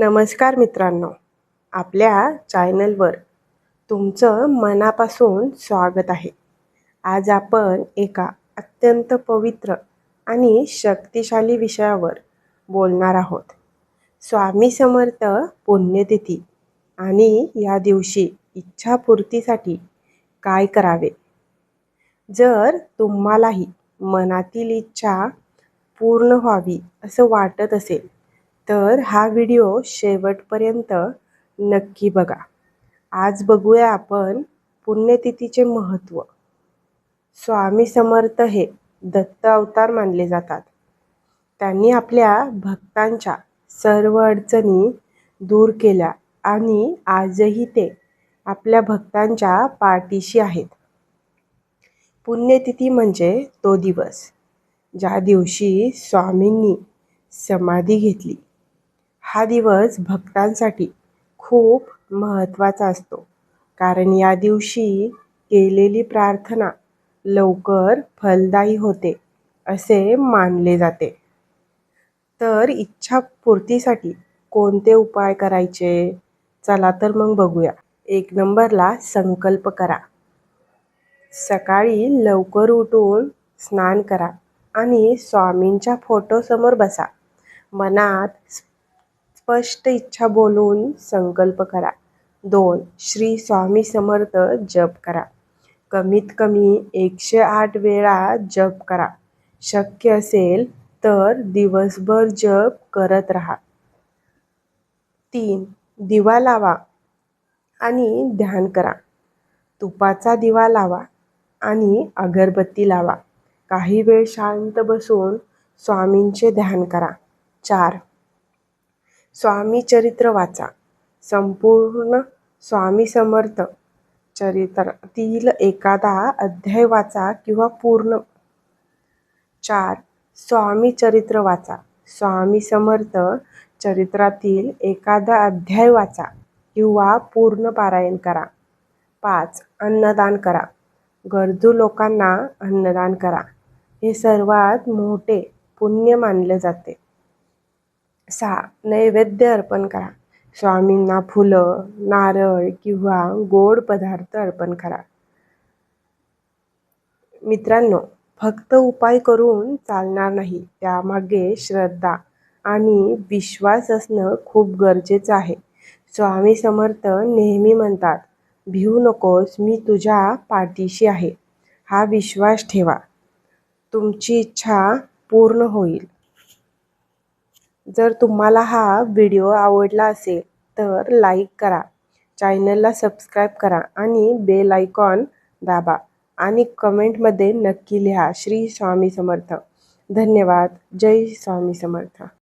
नमस्कार मित्रांनो, आपल्या चॅनलवर तुमचं मनापासून स्वागत आहे. आज आपण एका अत्यंत पवित्र आणि शक्तिशाली विषयावर बोलणार आहोत. स्वामी समर्थ पुण्यतिथी आणि या दिवशी इच्छापूर्तीसाठी काय करावे. जर तुम्हालाही मनातील इच्छा पूर्ण व्हावी असं वाटत असेल तर हा व्हिडिओ शेवटपर्यंत नक्की बघा. आज बघूया आपण पुण्यतिथीचे महत्त्व. स्वामी समर्थ हे दत्त अवतार मानले जातात. त्यांनी आपल्या भक्तांच्या सर्व अडचणी दूर केल्या आणि आजही ते आपल्या भक्तांच्या पाठीशी आहेत. पुण्यतिथी म्हणजे तो दिवस ज्या दिवशी स्वामींनी समाधी घेतली. हा दिवस भक्तांसाठी खूप महत्त्वाचा असतो, कारण या दिवशी केलेली प्रार्थना लवकर फलदायी होते असे मानले जाते. तर इच्छापूर्तीसाठी कोणते उपाय करायचे? चला तर मग बघूया. 1 नंबरला संकल्प करा. सकाळी लवकर उठून स्नान करा आणि स्वामींच्या फोटोसमोर बसा. मनात स्पष्ट इच्छा बोलून संकल्प करा. 2. श्री स्वामी समर्थ जप करा. कमीत कमी 108 वेळा जप करा. शक्य असेल तर दिवसभर जप करत राहा. 3. दिवा लावा आणि ध्यान करा. तुपाचा दिवा लावा आणि अगरबत्ती लावा. काही वेळ शांत बसून स्वामींचे ध्यान करा. 4. स्वामी चरित्र वाचा. संपूर्ण स्वामी समर्थ चरित्रातील एखादा अध्याय वाचा किंवा पूर्ण. 4. स्वामी चरित्र वाचा. स्वामी समर्थ चरित्रातील एखादा अध्याय वाचा किंवा पूर्ण पारायण करा. 5. अन्नदान करा. गरजू लोकांना अन्नदान करा. हे सर्वात मोठे पुण्य मानले जाते. 6. नैवेद्य अर्पण करा. स्वामींना फुलं, नारळ किंवा गोड पदार्थ अर्पण करा. मित्रांनो, फक्त उपाय करून चालणार नाही. त्यामागे श्रद्धा आणि विश्वास असणं खूप गरजेचं आहे. स्वामी समर्थ नेहमी म्हणतात, भिवू नकोस, मी तुझ्या पाठीशी आहे. हा विश्वास ठेवा, तुमची इच्छा पूर्ण होईल. जर तुम्हाला हा व्हिडिओ आवडला असेल तर लाईक करा, चॅनलला सबस्क्राईब करा आणि बेल आयकॉन दाबा आणि कमेंटमध्ये नक्की लिहा श्री स्वामी समर्थ. धन्यवाद. जय स्वामी समर्थ.